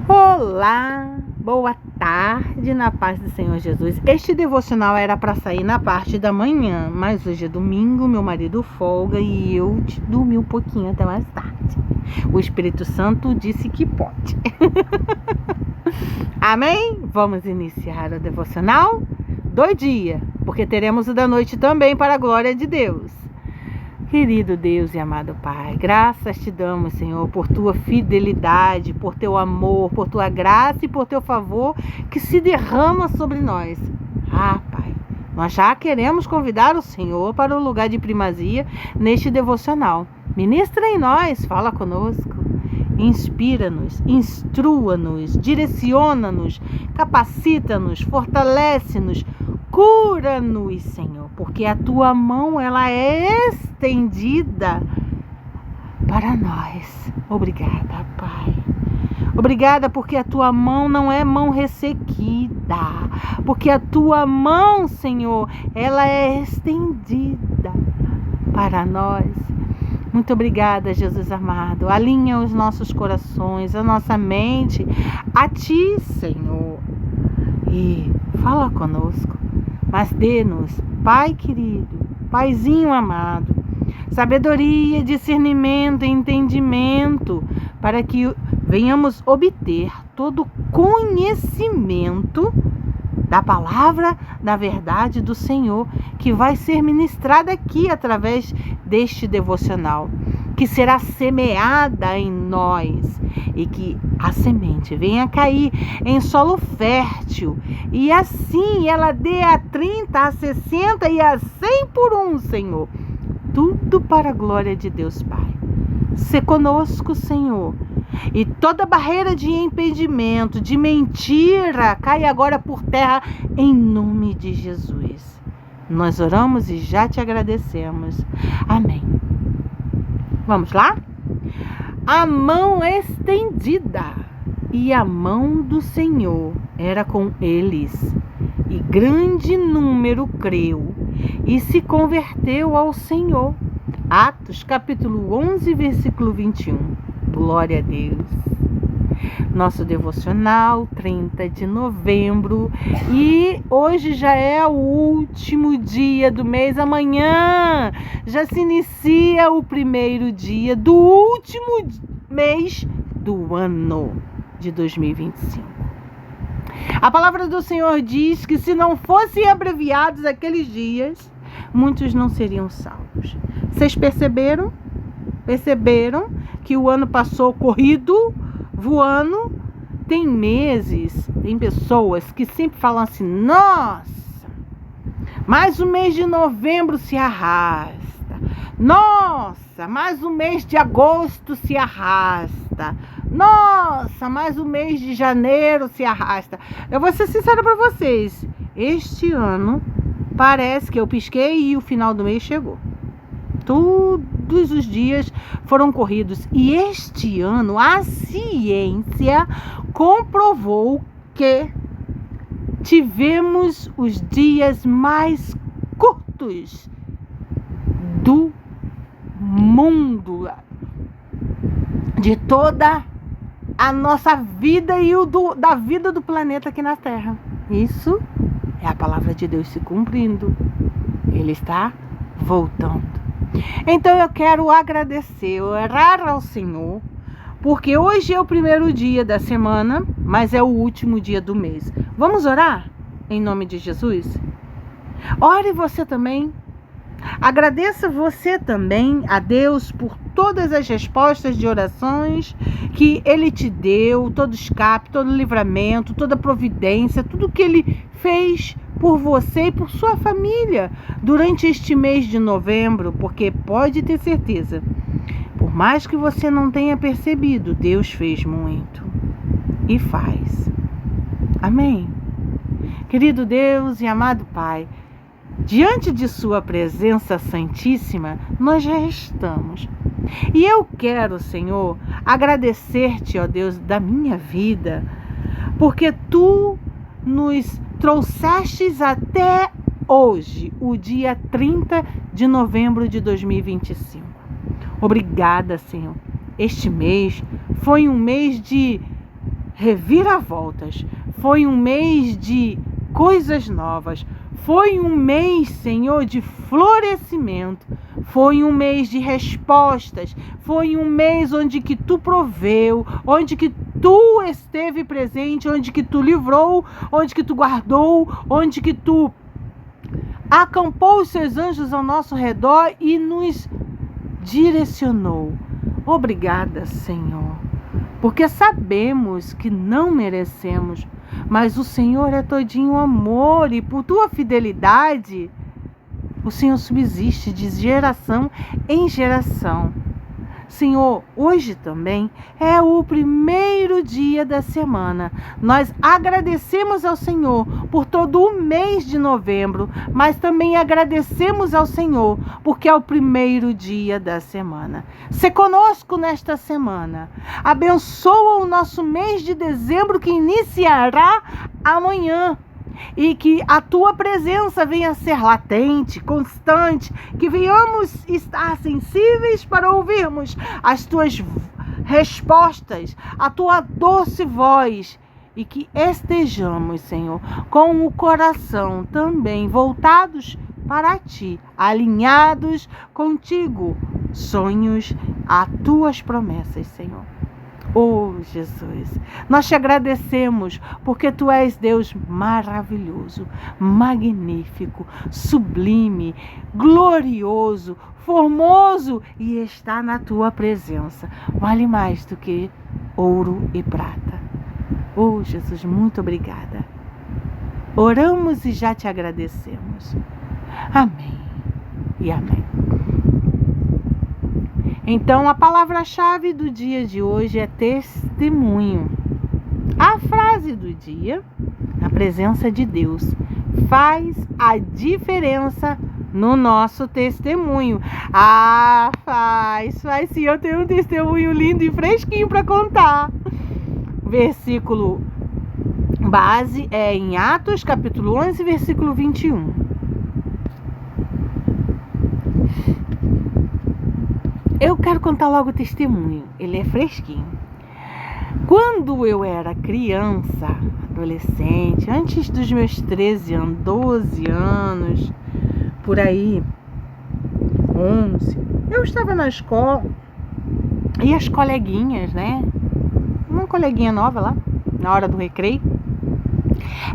Olá, boa tarde na paz do Senhor Jesus. Este devocional era para sair na parte da manhã, mas hoje é domingo, meu marido folga e eu dormi um pouquinho até mais tarde. O Espírito Santo disse que pode. Amém? Vamos iniciar o devocional do dia, porque teremos o da noite também para a glória de Deus. Querido Deus e amado Pai, graças te damos, Senhor, por tua fidelidade, por teu amor, por tua graça e por teu favor que se derrama sobre nós. Pai, nós já queremos convidar o Senhor para o lugar de primazia neste devocional. Ministra em nós, fala conosco, inspira-nos, instrua-nos, direciona-nos, capacita-nos, fortalece-nos, cura-nos, Senhor, porque a tua mão ela é estendida para nós. Obrigada, Pai. Obrigada porque a tua mão não é mão ressequida, porque a tua mão, Senhor, ela é estendida para nós. Muito obrigada, Jesus amado. Alinha os nossos corações, a nossa mente a ti, Senhor. E fala conosco, mas dê-nos, Pai querido, Paizinho amado, sabedoria, discernimento e entendimento para que venhamos obter todo conhecimento da palavra, da verdade do Senhor, que vai ser ministrada aqui através deste devocional, que será semeada em nós e que a semente venha cair em solo fértil e assim ela dê a 30, a 60 e a 100 por um, Senhor. Tudo para a glória de Deus, Pai. Se conosco, Senhor. E toda barreira de impedimento, de mentira, cai agora por terra em nome de Jesus. Nós oramos e já te agradecemos. Amém. Vamos lá? A mão estendida, e a mão do Senhor era com eles, e grande número creu e se converteu ao Senhor. Atos capítulo 11, versículo 21. Glória a Deus. Nosso devocional, 30 de novembro, e hoje já é o último dia do mês. Amanhã já se inicia o primeiro dia do último mês do ano de 2025. A palavra do Senhor diz que se não fossem abreviados aqueles dias, muitos não seriam salvos. Vocês perceberam? Perceberam que o ano passou corrido, voando? Tem meses, tem pessoas que sempre falam assim: nossa, mais o mês de novembro se arrasta. Nossa, mais o mês de agosto se arrasta. Nossa, mais o mês de janeiro se arrasta. Eu vou ser sincera para vocês. Este ano parece que eu pisquei e o final do mês chegou. Todos os dias foram corridos. E este ano a ciência comprovou que tivemos os dias mais curtos do mundo, de toda a nossa vida e da vida do planeta aqui na Terra. Isso é a palavra de Deus se cumprindo. Ele está voltando. Então eu quero agradecer, orar ao Senhor, porque hoje é o primeiro dia da semana, mas é o último dia do mês. Vamos orar? Em nome de Jesus? Ore você também. Agradeça você também a Deus por todas as respostas de orações que Ele te deu, todo escape, todo livramento, toda providência, tudo que Ele fez por você e por sua família durante este mês de novembro, porque pode ter certeza, por mais que você não tenha percebido, Deus fez muito e faz. Amém? Querido Deus e amado Pai, diante de sua presença santíssima, nós já estamos. E eu quero, Senhor, agradecer-te, ó Deus, da minha vida, porque Tu nos trouxestes até hoje, o dia 30 de novembro de 2025. Obrigada, Senhor. Este mês foi um mês de reviravoltas. Foi um mês de coisas novas. Foi um mês, Senhor, de florescimento. Foi um mês de respostas. Foi um mês onde que Tu proveu, onde que Tu esteve presente, onde que Tu livrou, onde que Tu guardou, onde que Tu acampou os Seus anjos ao nosso redor e nos direcionou. Obrigada, Senhor, porque sabemos que não merecemos, mas o Senhor é todinho amor e por Tua fidelidade, o Senhor subsiste de geração em geração. Senhor, hoje também é o primeiro dia da semana. Nós agradecemos ao Senhor por todo o mês de novembro, mas também agradecemos ao Senhor porque é o primeiro dia da semana. Se conosco nesta semana. Abençoa o nosso mês de dezembro que iniciará amanhã. E que a Tua presença venha a ser latente, constante, que venhamos estar sensíveis para ouvirmos as Tuas respostas, a Tua doce voz, e que estejamos, Senhor, com o coração também voltados para Ti, alinhados contigo, sonhos a Tuas promessas, Senhor. Oh, Jesus, nós Te agradecemos porque Tu és Deus maravilhoso, magnífico, sublime, glorioso, formoso e está na Tua presença. Vale mais do que ouro e prata. Oh, Jesus, muito obrigada. Oramos e já Te agradecemos. Amém e amém. Então, a palavra-chave do dia de hoje é testemunho. A frase do dia, a presença de Deus faz a diferença no nosso testemunho. Ah, faz sim, eu tenho um testemunho lindo e fresquinho para contar. Versículo base é em Atos, capítulo 11, versículo 21. Eu quero contar logo o testemunho, ele é fresquinho. Quando eu era criança, adolescente, antes dos meus 13 anos, 12 anos, por aí, 11, eu estava na escola e as coleguinhas, né? Uma coleguinha nova lá, na hora do recreio,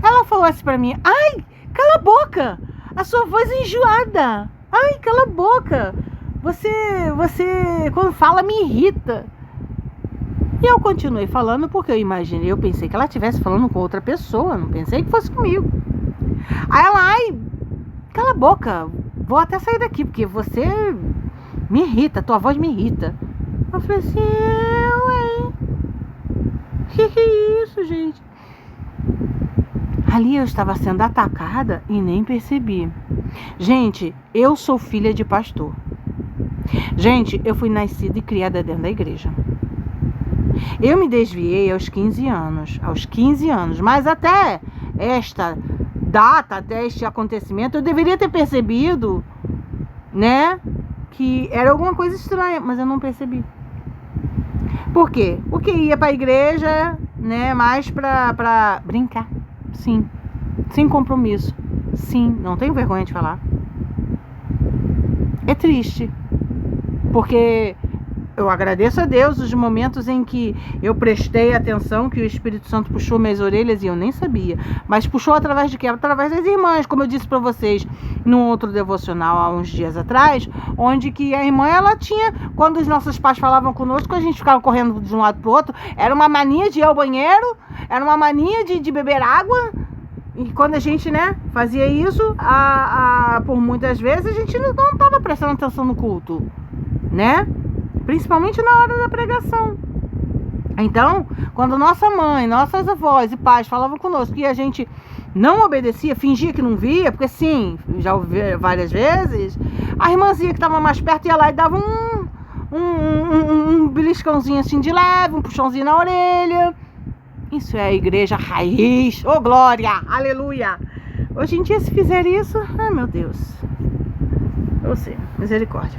ela falou assim pra mim: ai, cala a boca, a sua voz é enjoada, ai, cala a boca. Você, quando fala, me irrita. E eu continuei falando porque eu pensei que ela estivesse falando com outra pessoa, não pensei que fosse comigo. Aí ela, ai, cala a boca, vou até sair daqui, porque você me irrita, tua voz me irrita. Eu falei assim, ué, que é isso, gente? Ali eu estava sendo atacada e nem percebi. Gente, eu sou filha de pastor. Gente, eu fui nascida e criada dentro da igreja. Eu me desviei aos 15 anos, mas até esta data, até este acontecimento, eu deveria ter percebido, né, que era alguma coisa estranha, mas eu não percebi. Por quê? Porque ia para a igreja, né, mais para brincar, sim, sem compromisso, sim, não tenho vergonha de falar. É triste. Porque eu agradeço a Deus os momentos em que eu prestei atenção, que o Espírito Santo puxou minhas orelhas e eu nem sabia. Mas puxou através de quê? Através das irmãs, como eu disse para vocês num outro devocional há uns dias atrás, onde que a irmã, ela tinha, quando os nossos pais falavam conosco, a gente ficava correndo de um lado para o outro, era uma mania de ir ao banheiro, era uma mania de beber água. E quando a gente, né, fazia isso, por muitas vezes a gente não estava prestando atenção no culto, né? Principalmente na hora da pregação. Então, quando nossa mãe, nossas avós e pais falavam conosco e a gente não obedecia, fingia que não via, porque sim, já ouvi várias vezes, a irmãzinha que estava mais perto ia lá e dava um beliscãozinho assim de leve, um puxãozinho na orelha. Isso é a igreja raiz. Oh, glória! Aleluia! Hoje em dia, se fizer isso, ai meu Deus. Você, misericórdia.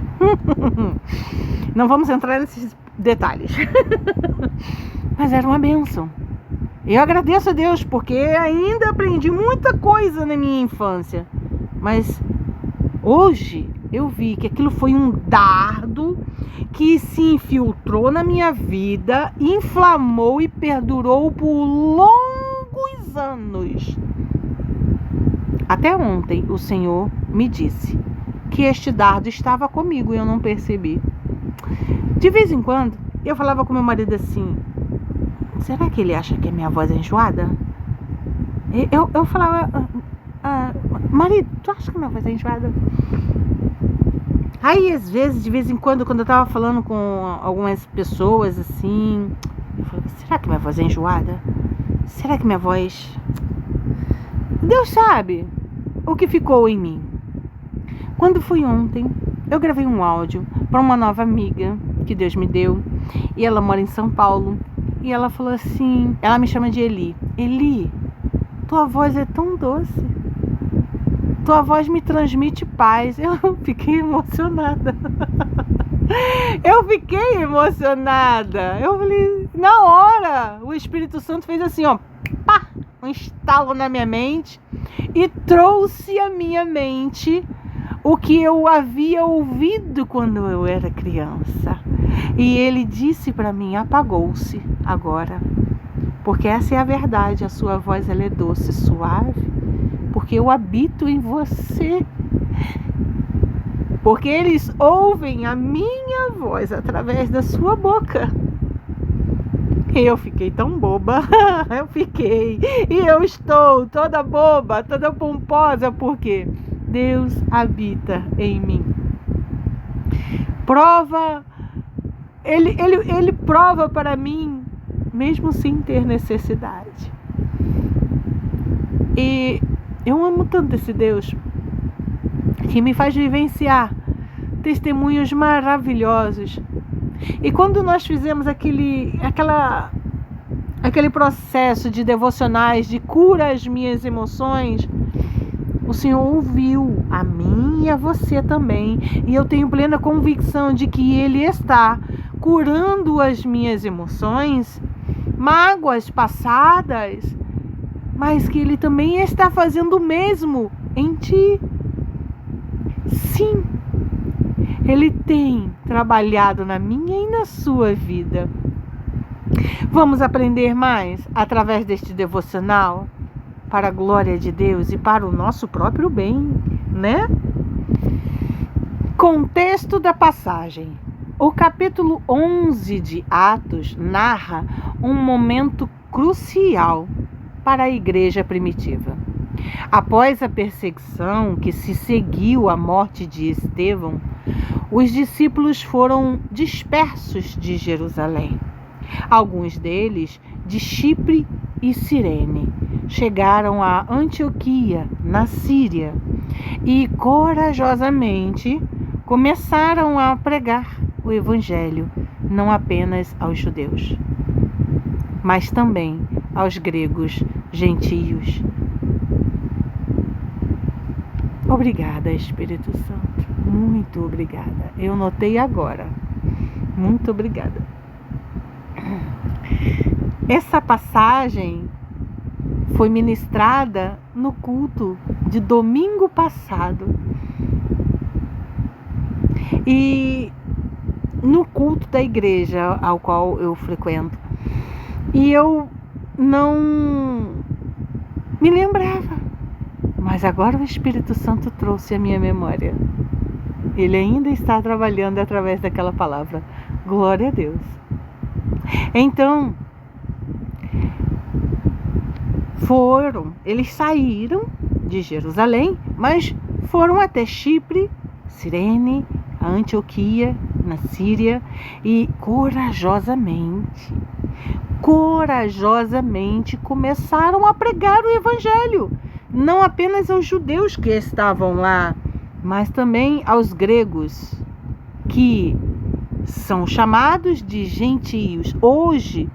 Não vamos entrar nesses detalhes. Mas era uma bênção. Eu agradeço a Deus porque ainda aprendi muita coisa na minha infância. Mas hoje eu vi que aquilo foi um dardo que se infiltrou na minha vida, inflamou e perdurou por longos anos. Até ontem o Senhor me disse que este dardo estava comigo e eu não percebi. De vez em quando eu falava com meu marido assim: será que ele acha que a minha voz é enjoada? Eu falava: marido, tu acha que a minha voz é enjoada? Aí, às vezes, de vez em quando eu tava falando com algumas pessoas assim, eu falava: será que minha voz é enjoada? Será que minha voz... Deus sabe o que ficou em mim. Quando foi ontem, eu gravei um áudio para uma nova amiga que Deus me deu, e ela mora em São Paulo, e ela falou assim, ela me chama de Eli: Eli, tua voz é tão doce, tua voz me transmite paz. Eu fiquei emocionada. Eu falei, na hora, o Espírito Santo fez assim, ó, pá, um estalo na minha mente e trouxe à minha mente o que eu havia ouvido quando eu era criança. E ele disse para mim: apagou-se agora. Porque essa é a verdade, a sua voz ela é doce, suave, porque eu habito em você. Porque eles ouvem a minha voz através da sua boca. E eu fiquei tão boba, e eu estou toda boba, toda pomposa, porque Deus habita em mim. Ele prova para mim, mesmo sem ter necessidade. E eu amo tanto esse Deus, que me faz vivenciar testemunhos maravilhosos. E quando nós fizemos aquele processo de devocionais, de cura às minhas emoções, o Senhor ouviu a mim e a você também. E eu tenho plena convicção de que Ele está curando as minhas emoções, mágoas passadas, mas que Ele também está fazendo o mesmo em ti. Sim, Ele tem trabalhado na minha e na sua vida. Vamos aprender mais através deste devocional, para a glória de Deus e para o nosso próprio bem, né? Contexto da passagem. O capítulo 11 de Atos narra um momento crucial para a igreja primitiva. Após a perseguição que se seguiu à morte de Estevão, os discípulos foram dispersos de Jerusalém. Alguns deles de Chipre e Cirene chegaram a Antioquia, na Síria, e corajosamente começaram a pregar o Evangelho não apenas aos judeus, mas também aos gregos gentios. Obrigada, Espírito Santo. Muito obrigada. Eu notei agora. Muito obrigada. Essa passagem foi ministrada no culto de domingo passado. E no culto da igreja ao qual eu frequento. E eu não me lembrava. Mas agora o Espírito Santo trouxe à minha memória. Ele ainda está trabalhando através daquela palavra. Glória a Deus. Então, eles saíram de Jerusalém, mas foram até Chipre, Cirene, Antioquia, na Síria, e corajosamente começaram a pregar o Evangelho, não apenas aos judeus que estavam lá, mas também aos gregos, que são chamados de gentios. Hoje,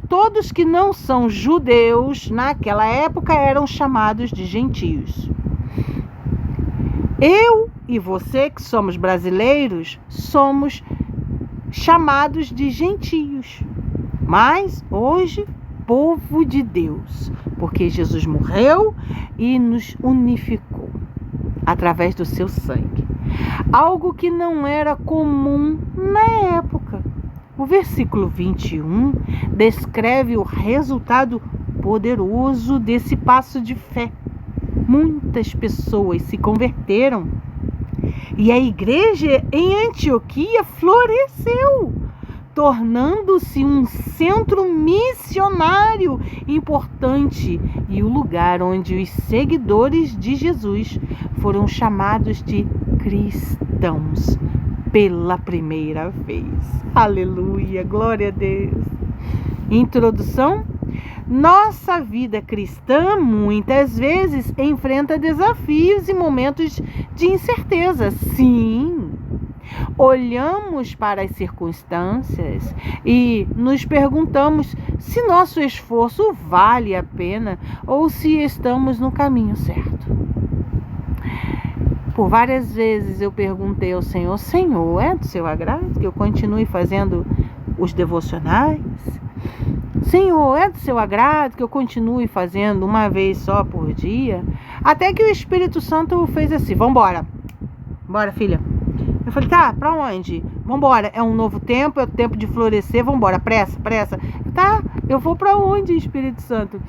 todos que não são judeus, naquela época, eram chamados de gentios. Eu e você, que somos brasileiros, somos chamados de gentios. Mas, hoje, povo de Deus, porque Jesus morreu e nos unificou através do seu sangue. Algo que não era comum na época. O versículo 21 descreve o resultado poderoso desse passo de fé. Muitas pessoas se converteram e a igreja em Antioquia floresceu, tornando-se um centro missionário importante e o lugar onde os seguidores de Jesus foram chamados de cristãos pela primeira vez. Aleluia, glória a Deus. Introdução. Nossa vida cristã muitas vezes enfrenta desafios e momentos de incerteza. Sim, olhamos para as circunstâncias e nos perguntamos se nosso esforço vale a pena ou se estamos no caminho certo. Por várias vezes eu perguntei ao Senhor: Senhor, é do seu agrado que eu continue fazendo os devocionais? Senhor, é do seu agrado que eu continue fazendo uma vez só por dia? Até que o Espírito Santo fez assim: vambora, bora, filha. Eu falei: tá, pra onde? Vambora, é um novo tempo, é o tempo de florescer, vambora, pressa, pressa. Tá, eu vou pra onde, Espírito Santo?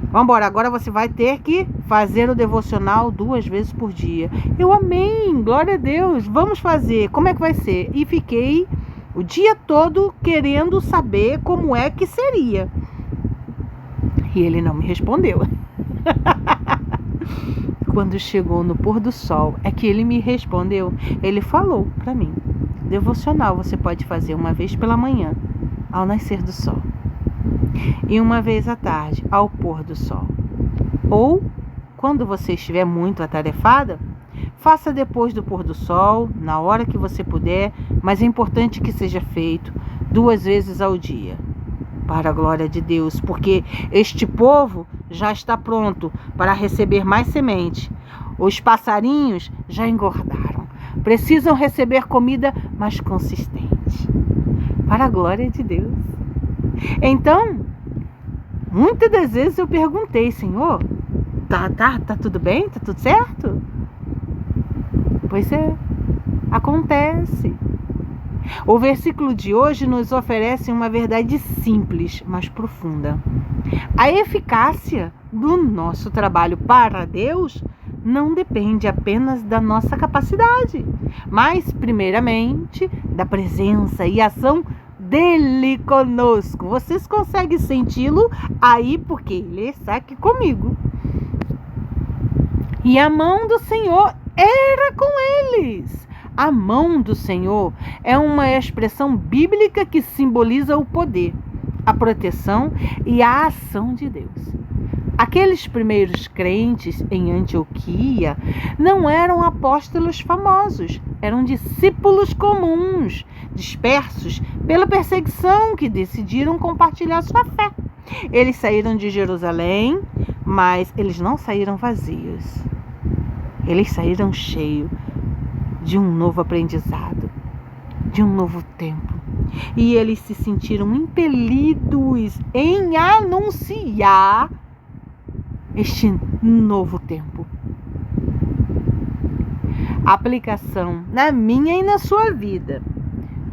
Vambora, agora você vai ter que fazer o devocional 2 vezes por dia. Eu amém, glória a Deus, vamos fazer, como é que vai ser? E fiquei o dia todo querendo saber como é que seria. E ele não me respondeu. Quando chegou no pôr do sol, é que ele me respondeu. Ele falou para mim: devocional você pode fazer uma vez pela manhã, ao nascer do sol, e uma vez à tarde, ao pôr do sol. Ou, quando você estiver muito atarefada, faça depois do pôr do sol, na hora que você puder, mas é importante que seja feito 2 vezes ao dia, para a glória de Deus, porque este povo já está pronto para receber mais semente. Os passarinhos já engordaram, precisam receber comida mais consistente, para a glória de Deus. Então, muitas das vezes eu perguntei: Senhor, tá tudo bem? Tá tudo certo? Pois é, acontece. O versículo de hoje nos oferece uma verdade simples, mas profunda. A eficácia do nosso trabalho para Deus não depende apenas da nossa capacidade, mas, primeiramente, da presença e ação dele conosco. Vocês conseguem senti-lo aí, porque ele está aqui comigo. E a mão do Senhor era com eles. A mão do Senhor é uma expressão bíblica que simboliza o poder, a proteção e a ação de Deus. Aqueles primeiros crentes em Antioquia não eram apóstolos famosos, eram discípulos comuns, dispersos pela perseguição, que decidiram compartilhar sua fé. Eles saíram de Jerusalém, mas eles não saíram vazios. Eles saíram cheios de um novo aprendizado, de um novo tempo. E eles se sentiram impelidos em anunciar este novo tempo. Aplicação na minha e na sua vida.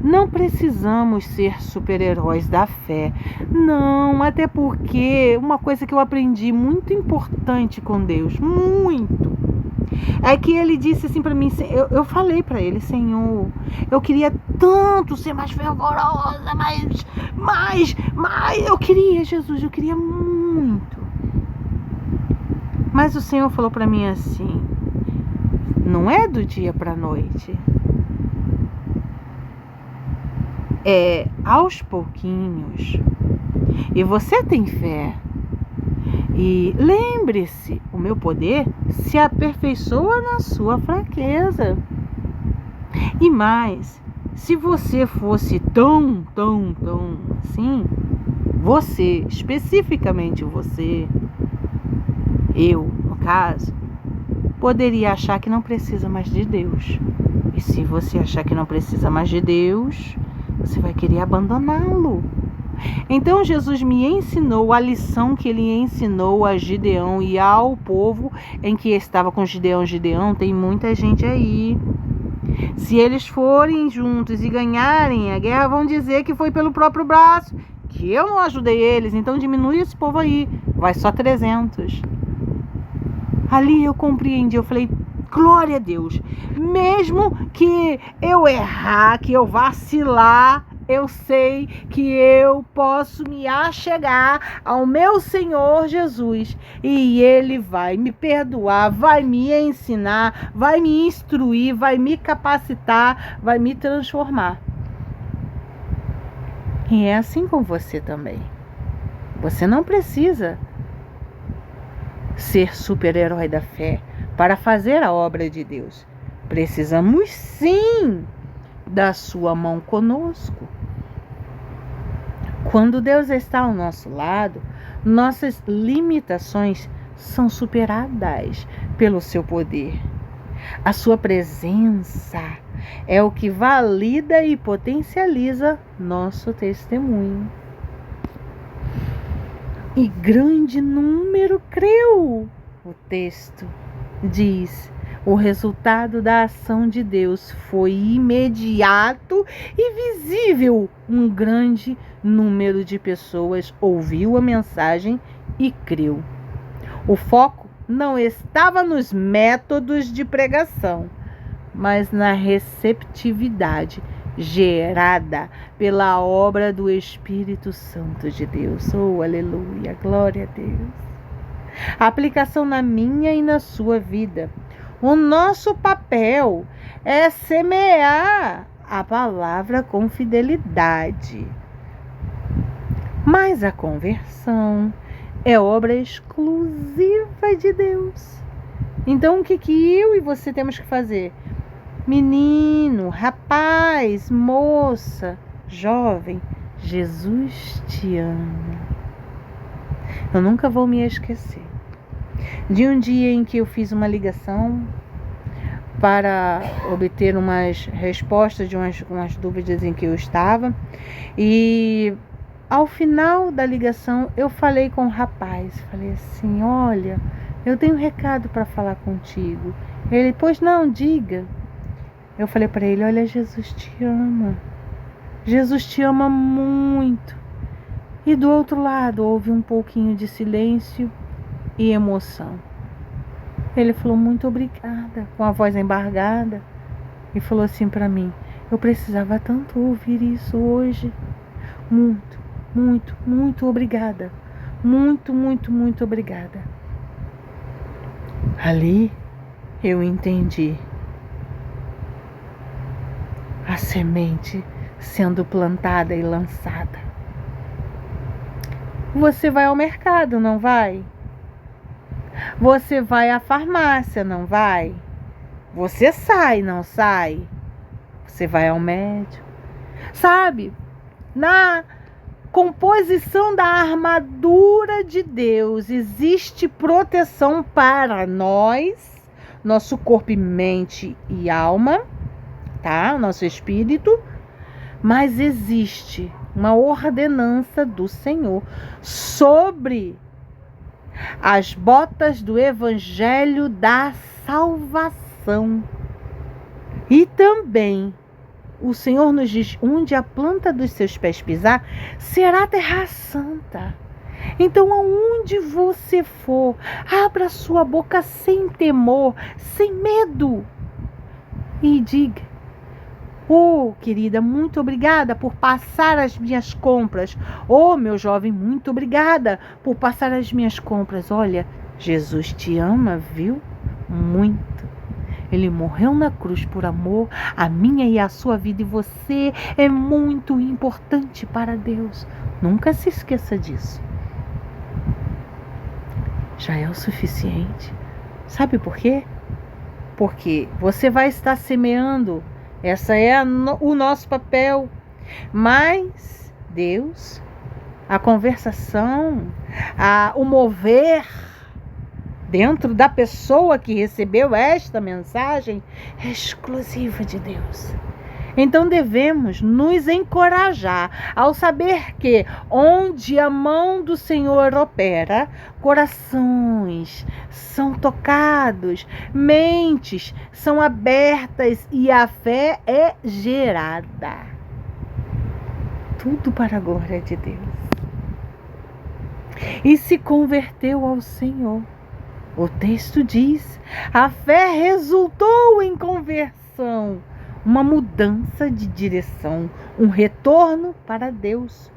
Não precisamos ser super-heróis da fé. Não, até porque uma coisa que eu aprendi muito importante com Deus, muito, é que ele disse assim para mim, eu falei para ele: Senhor, eu queria tanto ser mais fervorosa, mais, eu queria, Jesus, eu queria muito. Mas o Senhor falou para mim assim: não é do dia para a noite, é aos pouquinhos. E você tem fé. E lembre-se, o meu poder se aperfeiçoa na sua fraqueza. E mais, se você fosse tão assim, você, especificamente você, eu, no caso, poderia achar que não precisa mais de Deus. E se você achar que não precisa mais de Deus, você vai querer abandoná-lo. Então Jesus me ensinou a lição que ele ensinou a Gideão e ao povo em que estava com Gideão. Gideão, tem muita gente aí. Se eles forem juntos e ganharem a guerra, vão dizer que foi pelo próprio braço, que eu não ajudei eles, então diminui esse povo aí, vai só 300. Ali eu compreendi, eu falei, glória a Deus, mesmo que eu errar, que eu vacilar, eu sei que eu posso me achegar ao meu Senhor Jesus e Ele vai me perdoar, vai me ensinar, vai me instruir, vai me capacitar, vai me transformar. E é assim com você também. Você não precisa ser super-herói da fé para fazer a obra de Deus. Precisamos sim da sua mão conosco. Quando Deus está ao nosso lado, nossas limitações são superadas pelo seu poder. A sua presença é o que valida e potencializa nosso testemunho. E grande número creu. O texto diz: o resultado da ação de Deus foi imediato e visível. Um grande número de pessoas ouviu a mensagem e creu. O foco não estava nos métodos de pregação, mas na receptividade gerada pela obra do Espírito Santo de Deus. Oh, aleluia, glória a Deus. A aplicação na minha e na sua vida. O nosso papel é semear a palavra com fidelidade. Mas a conversão é obra exclusiva de Deus. Então, o que eu e você temos que fazer? Menino, rapaz, moça, jovem, Jesus te ama. Eu nunca vou me esquecer de um dia em que eu fiz uma ligação para obter umas respostas de umas dúvidas em que eu estava. E ao final da ligação eu falei com o rapaz, falei assim, olha, eu tenho um recado para falar contigo. Ele, pois não, diga. Eu falei para ele, olha, Jesus te ama. Jesus te ama muito. E do outro lado houve um pouquinho de silêncio e emoção. Ele falou, muito obrigada, com a voz embargada. E falou assim para mim, eu precisava tanto ouvir isso hoje. Muito, muito, muito obrigada. Muito, muito, muito obrigada. Ali eu entendi a semente sendo plantada e lançada. Você vai ao mercado, não vai? Você vai à farmácia, não vai? Você sai, não sai? Você vai ao médico. Sabe, na composição da armadura de Deus existe proteção para nós, nosso corpo, mente e alma, tá? Nosso espírito, mas existe uma ordenança do Senhor sobre as botas do evangelho da salvação. E também o Senhor nos diz, onde a planta dos seus pés pisar, será terra santa. Então, aonde você for, abra sua boca sem temor, sem medo, e diga, oh, querida, muito obrigada por passar as minhas compras. Oh, meu jovem, muito obrigada por passar as minhas compras. Olha, Jesus te ama, viu? Muito. Ele morreu na cruz por amor à minha e à sua vida. E você é muito importante para Deus. Nunca se esqueça disso. Já é o suficiente. Sabe por quê? Porque você vai estar semeando. Essa é o nosso papel. Mas Deus, a conversação, o mover dentro da pessoa que recebeu esta mensagem é exclusiva de Deus. Então devemos nos encorajar ao saber que onde a mão do Senhor opera, corações são tocados, mentes são abertas e a fé é gerada. Tudo para a glória de Deus. E se converteu ao Senhor. O texto diz: a fé resultou em conversão, uma mudança de direção, um retorno para Deus.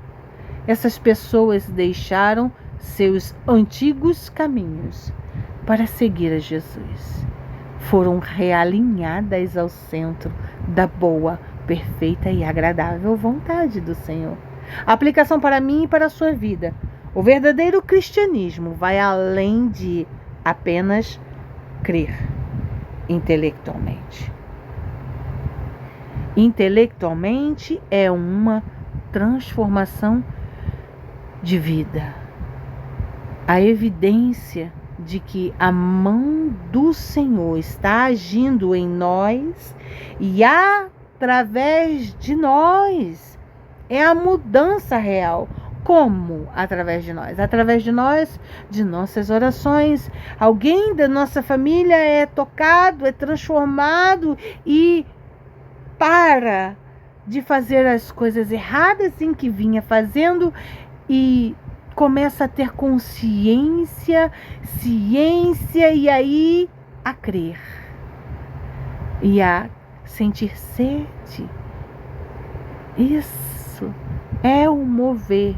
Essas pessoas deixaram seus antigos caminhos para seguir a Jesus. Foram realinhadas ao centro da boa, perfeita e agradável vontade do Senhor. Aplicação para mim e para a sua vida. O verdadeiro cristianismo vai além de apenas crer intelectualmente. Intelectualmente é uma transformação de vida. A evidência de que a mão do Senhor está agindo em nós e através de nós é a mudança real. Como? Através de nós. Através de nós, de nossas orações. Alguém da nossa família é tocado, é transformado e para de fazer as coisas erradas em que vinha fazendo e começa a ter consciência, ciência e aí a crer e a sentir sede. Isso é o mover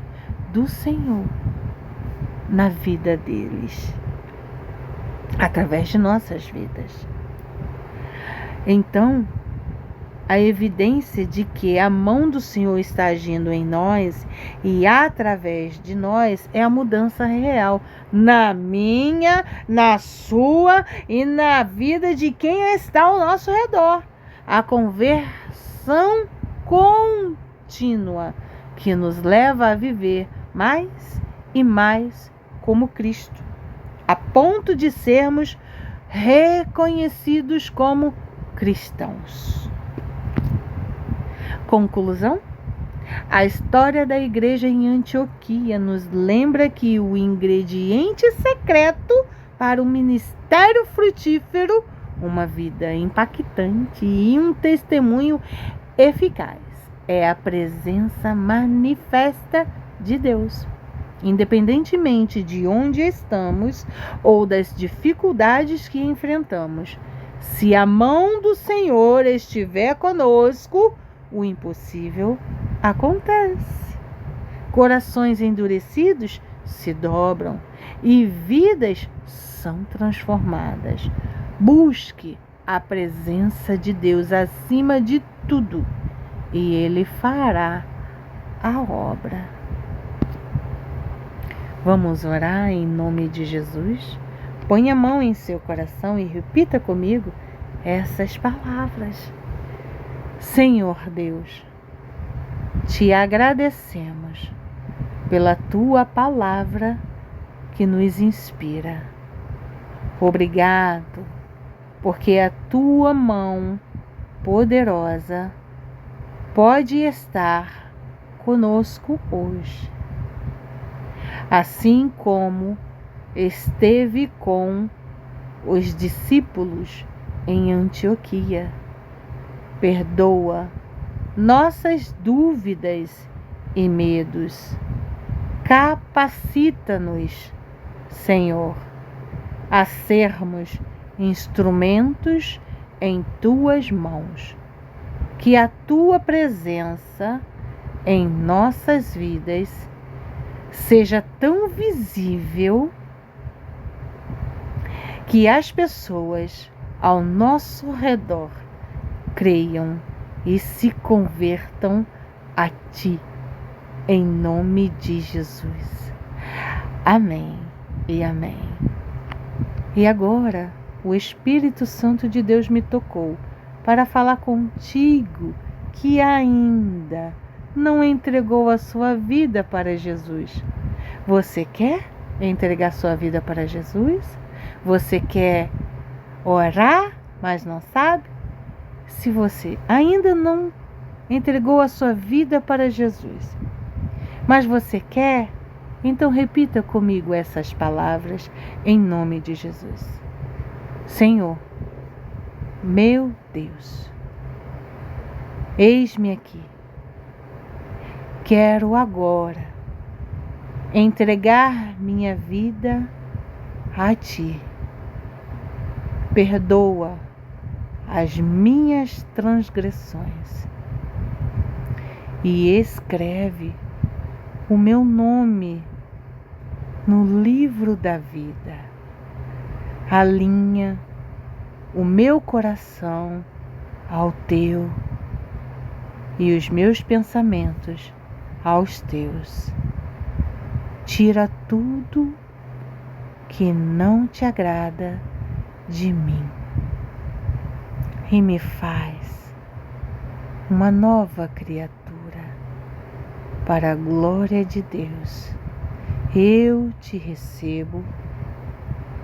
do Senhor na vida deles, através de nossas vidas. Então, a evidência de que a mão do Senhor está agindo em nós e através de nós é a mudança real na minha, na sua e na vida de quem está ao nosso redor. A conversão contínua que nos leva a viver mais e mais como Cristo, a ponto de sermos reconhecidos como cristãos. Conclusão? A história da igreja em Antioquia nos lembra que o ingrediente secreto para um ministério frutífero, uma vida impactante e um testemunho eficaz é a presença manifesta de Deus. Independentemente de onde estamos ou das dificuldades que enfrentamos, se a mão do Senhor estiver conosco, o impossível acontece. Corações endurecidos se dobram e vidas são transformadas. Busque a presença de Deus acima de tudo e Ele fará a obra. Vamos orar em nome de Jesus? Põe a mão em seu coração e repita comigo essas palavras. Senhor Deus, te agradecemos pela tua palavra que nos inspira. Obrigado, porque a tua mão poderosa pode estar conosco hoje, assim como esteve com os discípulos em Antioquia. Perdoa nossas dúvidas e medos. Capacita-nos, Senhor, a sermos instrumentos em tuas mãos. Que a tua presença em nossas vidas seja tão visível que as pessoas ao nosso redor creiam e se convertam a Ti, em nome de Jesus. Amém e amém. E agora, o Espírito Santo de Deus me tocou para falar contigo que ainda não entregou a sua vida para Jesus. Você quer entregar sua vida para Jesus? Você quer orar, mas não sabe? Se você ainda não entregou a sua vida para Jesus. Mas você quer? Então repita comigo essas palavras em nome de Jesus. Senhor, meu Deus, eis-me aqui. Quero agora entregar minha vida a Ti. Perdoa as minhas transgressões e escreve o meu nome no livro da vida. Alinha o meu coração ao Teu e os meus pensamentos aos Teus. Tira tudo que não Te agrada de mim e me faz uma nova criatura para a glória de Deus. Eu Te recebo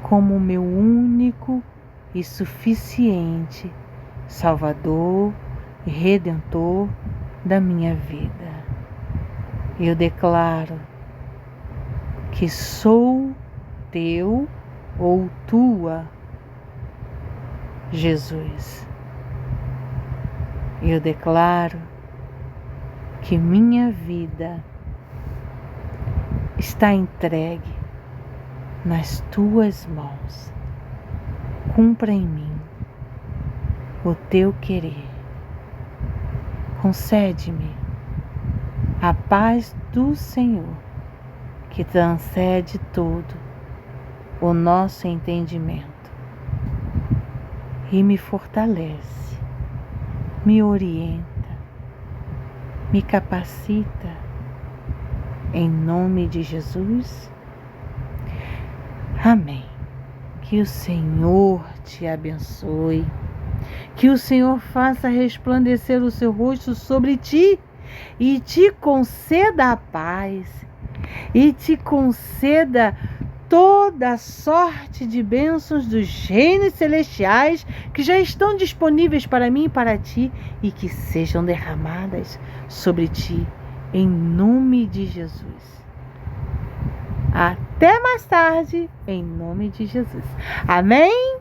como meu único e suficiente Salvador e Redentor da minha vida. Eu declaro que sou Teu ou Tua, Jesus. Eu declaro que minha vida está entregue nas Tuas mãos. Cumpra em mim o Teu querer. Concede-me a paz do Senhor, que transcende todo o nosso entendimento e me fortalece, me orienta, me capacita, em nome de Jesus. Amém. Que o Senhor te abençoe, que o Senhor faça resplandecer o seu rosto sobre ti e te conceda a paz, e te conceda toda sorte de bênçãos dos reinos celestiais que já estão disponíveis para mim e para ti, e que sejam derramadas sobre ti, em nome de Jesus. Até mais tarde, em nome de Jesus. Amém?